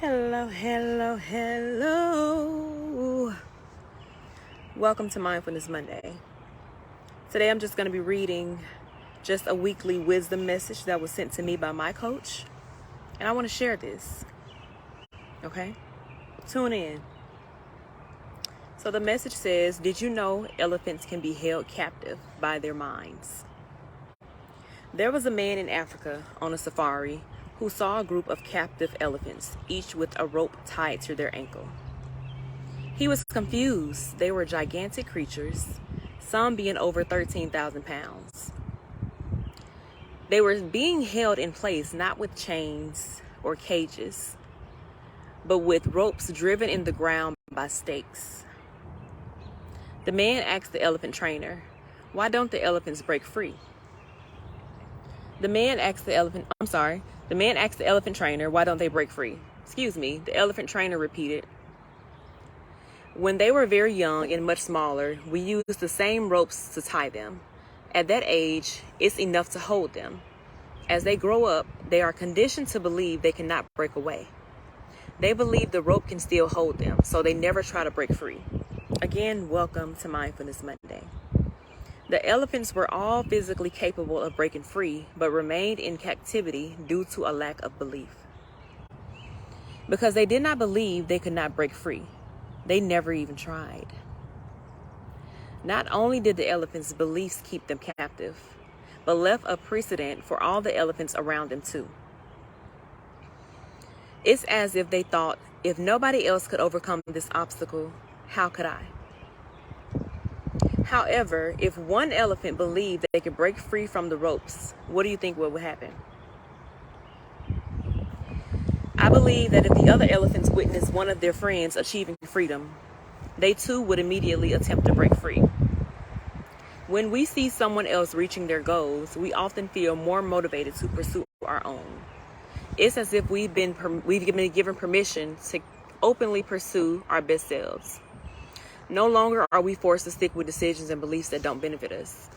Hello, hello, hello. Welcome to Mindfulness Monday. Today I'm just going to be reading just a weekly wisdom message that was sent to me by my coach. And I want to share this. Okay? Tune in. So the message says, did you know elephants can be held captive by their minds? There was a man in Africa on a safari who saw a group of captive elephants, each with a rope tied to their ankle. He was confused. They were gigantic creatures, some being over 13,000 pounds. They were being held in place not with chains or cages, but with ropes driven in the ground by stakes. The man asked the elephant trainer, "Why don't the elephants break free?" The man asked the elephant trainer, "Why don't they break free?" The elephant trainer repeated, "When they were very young and much smaller, we used the same ropes to tie them. At that age, it's enough to hold them. As they grow up, they are conditioned to believe they cannot break away. They believe the rope can still hold them, so they never try to break free." Again, welcome to Mindfulness Monday. The elephants were all physically capable of breaking free, but remained in captivity due to a lack of belief. Because they did not believe they could not break free, they never even tried. Not only did the elephants' beliefs keep them captive, but left a precedent for all the elephants around them too. It's as if they thought, if nobody else could overcome this obstacle, how could I? However, if one elephant believed that they could break free from the ropes, what do you think would happen? I believe that if the other elephants witnessed one of their friends achieving freedom, they too would immediately attempt to break free. When we see someone else reaching their goals, we often feel more motivated to pursue our own. It's as if we've been given permission to openly pursue our best selves. No longer are we forced to stick with decisions and beliefs that don't benefit us.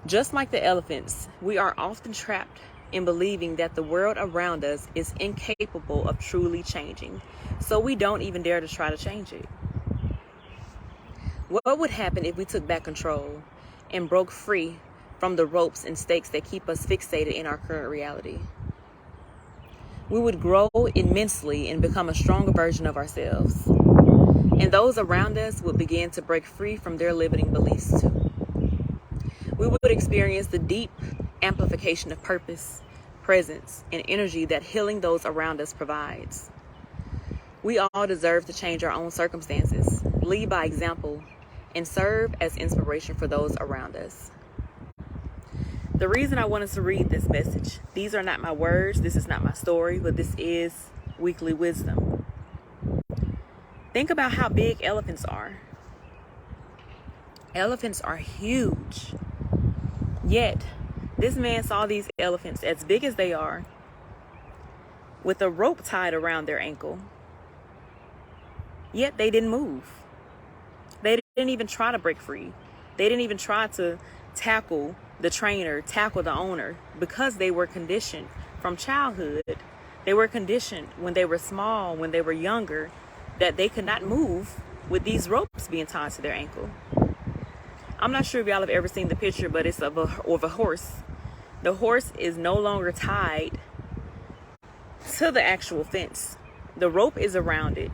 Just like the elephants, we are often trapped in believing that the world around us is incapable of truly changing, so we don't even dare to try to change it. What would happen if we took back control and broke free from the ropes and stakes that keep us fixated in our current reality? We would grow immensely and become a stronger version of ourselves. And those around us would begin to break free from their limiting beliefs too. We would experience the deep amplification of purpose, presence, and energy that healing those around us provides. We all deserve to change our own circumstances, lead by example, and serve as inspiration for those around us. The reason I wanted to read this message, these are not my words, this is not my story, but this is weekly wisdom. Think about how big elephants are. Elephants are huge. Yet, this man saw these elephants as big as they are, with a rope tied around their ankle. Yet they didn't move. They didn't even try to break free. They didn't even try to tackle the trainer, tackle the owner, because they were conditioned from childhood. They were conditioned when they were small, when they were younger, that they could not move with these ropes being tied to their ankle. I'm not sure if y'all have ever seen the picture, but it's of a horse. The horse is no longer tied to the actual fence. The rope is around it,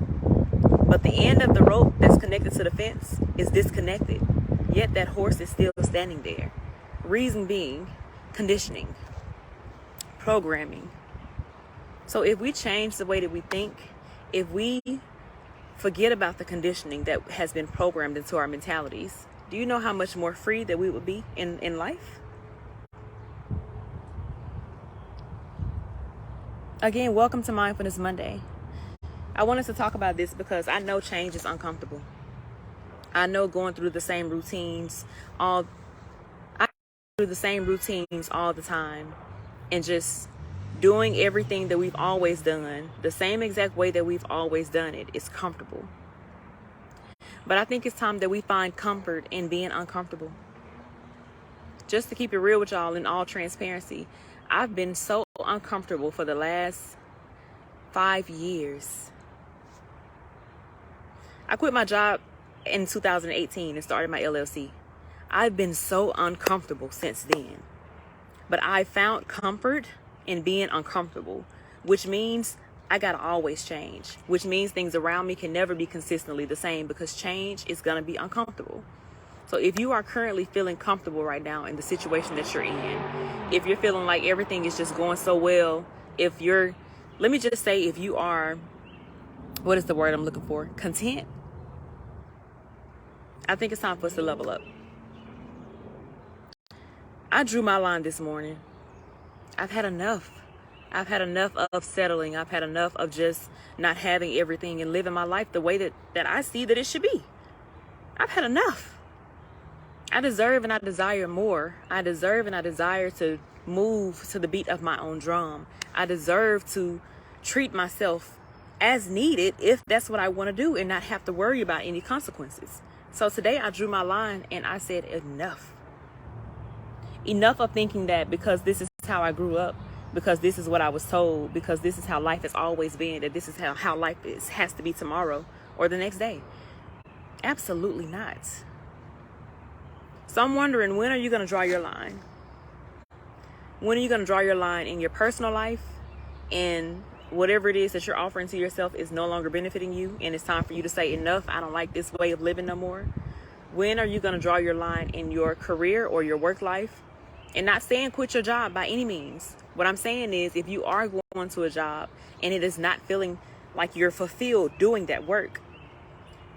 but the end of the rope that's connected to the fence is disconnected. Yet that horse is still standing there. Reason being, conditioning, programming. So if we change the way that we think, if we forget about the conditioning that has been programmed into our mentalities, do you know how much more free that we would be in life? Again, welcome to Mindfulness Monday. I wanted to talk about this because I know change is uncomfortable. I know going through the same routines all the time and just doing everything that we've always done, the same exact way that we've always done it, is comfortable. But I think it's time that we find comfort in being uncomfortable. Just to keep it real with y'all in all transparency, I've been so uncomfortable for the last 5 years. I quit my job in 2018 and started my LLC. I've been so uncomfortable since then. But I found comfort in being uncomfortable, which means I gotta always change, which means things around me can never be consistently the same because change is gonna be uncomfortable. So if you are currently feeling comfortable right now in the situation that you're in, if you're feeling like everything is just going so well, let me just say, if you are, what is the word I'm looking for? Content. I think it's time for us to level up. I drew my line this morning. I've had enough. I've had enough of settling. I've had enough of just not having everything and living my life the way that I see that it should be. I've had enough. I deserve and I desire more. I deserve and I desire to move to the beat of my own drum. I deserve to treat myself as needed if that's what I want to do and not have to worry about any consequences. So today I drew my line and I said enough. Enough of thinking that because this is how I grew up, because this is what I was told, because this is how life has always been, that this is how life has to be tomorrow or the next day. Absolutely not. So I'm wondering, when are you going to draw your line? When are you going to draw your line in your personal life, and whatever it is that you're offering to yourself is no longer benefiting you and it's time for you to say enough, I don't like this way of living no more? When are you going to draw your line in your career or your work life? And not saying quit your job by any means. What I'm saying is, if you are going to a job and it is not feeling like you're fulfilled doing that work,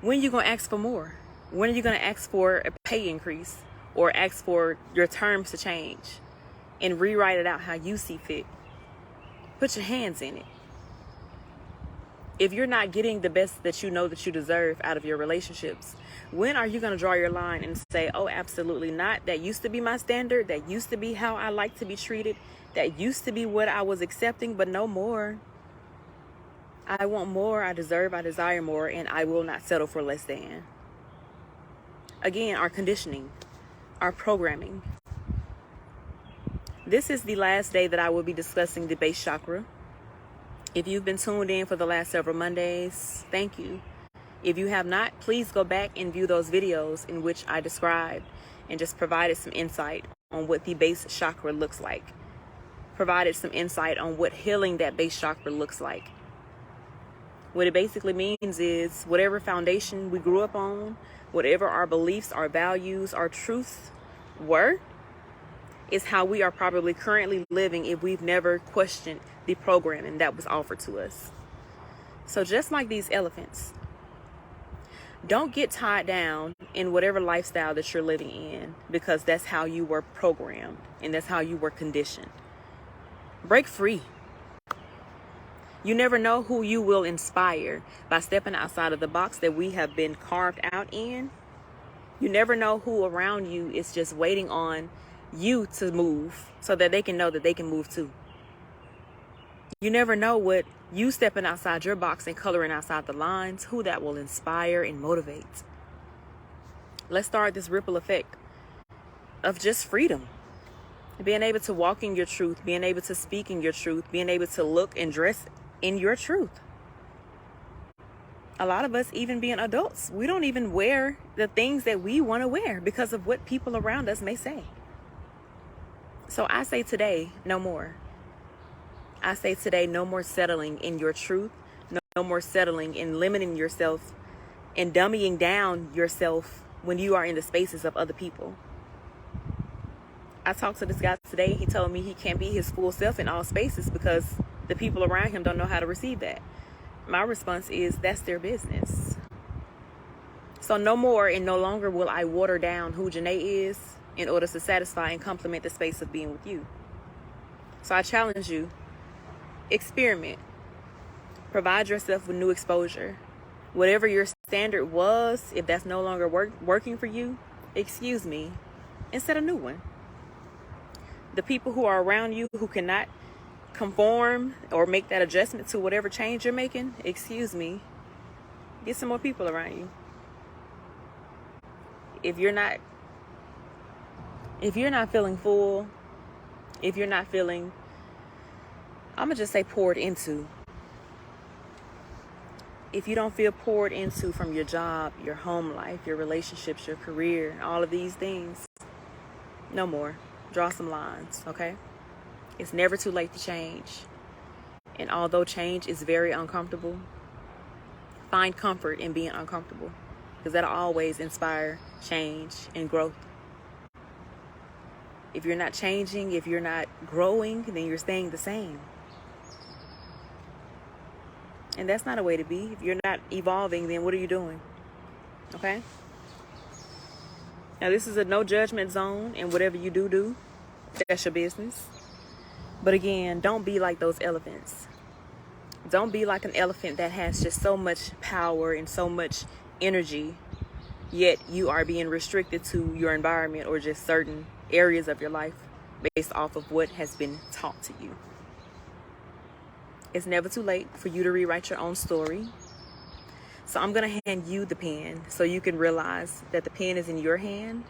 when are you going to ask for more? When are you going to ask for a pay increase or ask for your terms to change and rewrite it out how you see fit? Put your hands in it. If you're not getting the best that you know that you deserve out of your relationships, when are you going to draw your line and say, oh, absolutely not. That used to be my standard. That used to be how I like to be treated. That used to be what I was accepting, but no more. I want more. I deserve. I desire more. And I will not settle for less than. Again, our conditioning, our programming. This is the last day that I will be discussing the base chakra. If you've been tuned in for the last several Mondays, thank you. If you have not, please go back and view those videos in which I described and just provided some insight on what the base chakra looks like. Provided some insight on what healing that base chakra looks like. What it basically means is whatever foundation we grew up on, whatever our beliefs, our values, our truths were, is how we are probably currently living if we've never questioned the programming that was offered to us. So just like these elephants, don't get tied down in whatever lifestyle that you're living in because that's how you were programmed and that's how you were conditioned. Break free. You never know who you will inspire by stepping outside of the box that we have been carved out in. You never know who around you is just waiting on you to move so that they can know that they can move too. You never know what you stepping outside your box and coloring outside the lines, who that will inspire and motivate. Let's start this ripple effect of just freedom. Being able to walk in your truth, being able to speak in your truth, being able to look and dress in your truth. A lot of us, even being adults, we don't even wear the things that we want to wear because of what people around us may say. So I say today, no more. I say today, no more settling in your truth. No more settling in limiting yourself and dummying down yourself when you are in the spaces of other people. I talked to this guy today. He told me he can't be his full self in all spaces because the people around him don't know how to receive that. My response is, that's their business. So no more and no longer will I water down who Janae is in order to satisfy and complement the space of being with you. So I challenge you, experiment. Provide yourself with new exposure. Whatever your standard was, if that's no longer working for you, excuse me, and set a new one. The people who are around you who cannot conform or make that adjustment to whatever change you're making, excuse me, get some more people around you. If you're not feeling full, if you're not feeling, I'm gonna just say poured into, If you don't feel poured into from your job, your home life, your relationships, your career, all of these things, no more. Draw some lines, okay? It's never too late to change. And although change is very uncomfortable, find comfort in being uncomfortable, because that'll always inspire change and growth. If you're not changing, if you're not growing, then you're staying the same. And that's not a way to be. If you're not evolving, then what are you doing? Okay? Now, this is a no judgment zone, and whatever you do, that's your business. But again, don't be like those elephants. Don't be like an elephant that has just so much power and so much energy, yet you are being restricted to your environment or just certain areas of your life based off of what has been taught to you. It's never too late for you to rewrite your own story. So I'm going to hand you the pen so you can realize that the pen is in your hand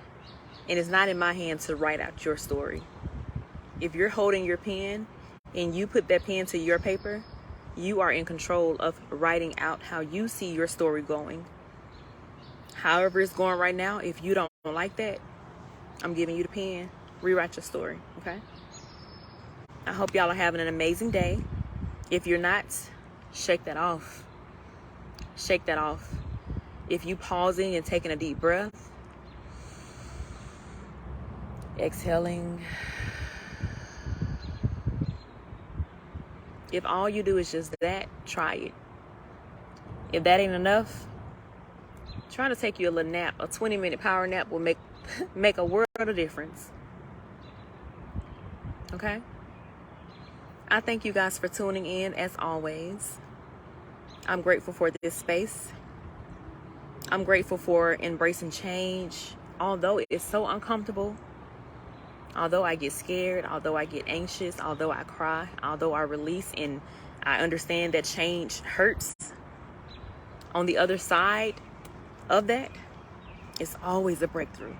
and it's not in my hand to write out your story. If you're holding your pen and you put that pen to your paper, you are in control of writing out how you see your story going. However it's going right now, if you don't like that, I'm giving you the pen. Rewrite your story, okay? I hope y'all are having an amazing day. If you're not, shake that off. Shake that off. If you pausing and taking a deep breath, exhaling. If all you do is just that, try it. If that ain't enough, try to take you a little nap. A 20-minute power nap will make a world of difference. Okay? I thank you guys for tuning in as always. I'm grateful for this space. I'm grateful for embracing change. Although it's so uncomfortable, although I get scared, although I get anxious, although I cry, although I release and I understand that change hurts, on the other side of that, it's always a breakthrough.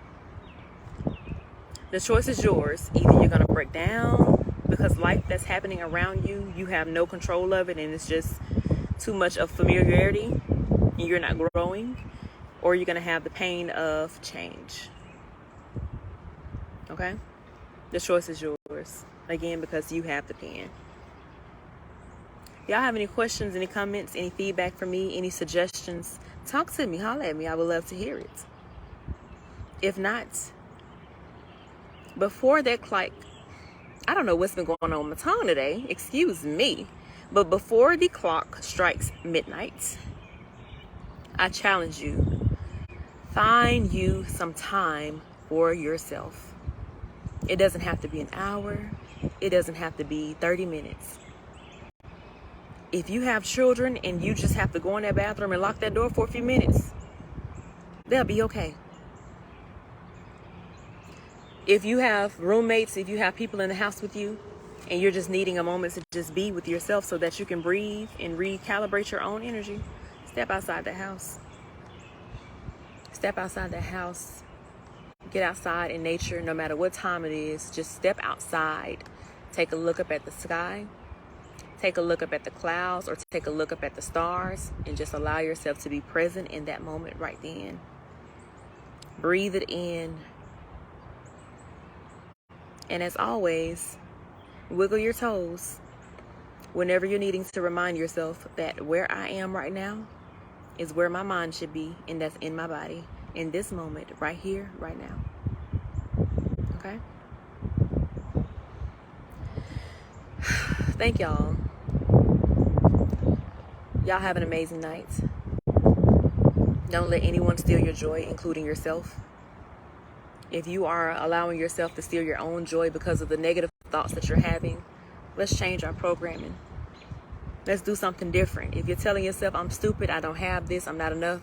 The choice is yours. Either you're going to break down because life that's happening around you, you have no control of it and it's just too much of familiarity and you're not growing, or you're going to have the pain of change. Okay? The choice is yours. Again, because you have the pen. Y'all have any questions, any comments, any feedback for me, any suggestions, talk to me, holler at me. I would love to hear it. If not, before that clock, I don't know what's been going on with my tongue today, excuse me, but before the clock strikes midnight, I challenge you, find you some time for yourself. It doesn't have to be an hour. It doesn't have to be 30 minutes. If you have children and you just have to go in that bathroom and lock that door for a few minutes, they'll be okay. If you have roommates, if you have people in the house with you, and you're just needing a moment to just be with yourself so that you can breathe and recalibrate your own energy, step outside the house. Step outside the house. Get outside in nature, no matter what time it is. Just step outside. Take a look up at the sky. Take a look up at the clouds, or take a look up at the stars, and just allow yourself to be present in that moment right then. Breathe it in. And as always, wiggle your toes whenever you're needing to remind yourself that where I am right now is where my mind should be, and that's in my body, in this moment, right here, right now. Okay? Thank y'all. Y'all have an amazing night. Don't let anyone steal your joy, including yourself. If you are allowing yourself to steal your own joy because of the negative thoughts that you're having, let's change our programming. Let's do something different. If you're telling yourself, I'm stupid, I don't have this, I'm not enough,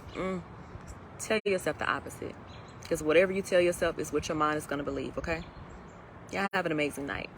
tell yourself the opposite. Because whatever you tell yourself is what your mind is going to believe, okay? Y'all have an amazing night.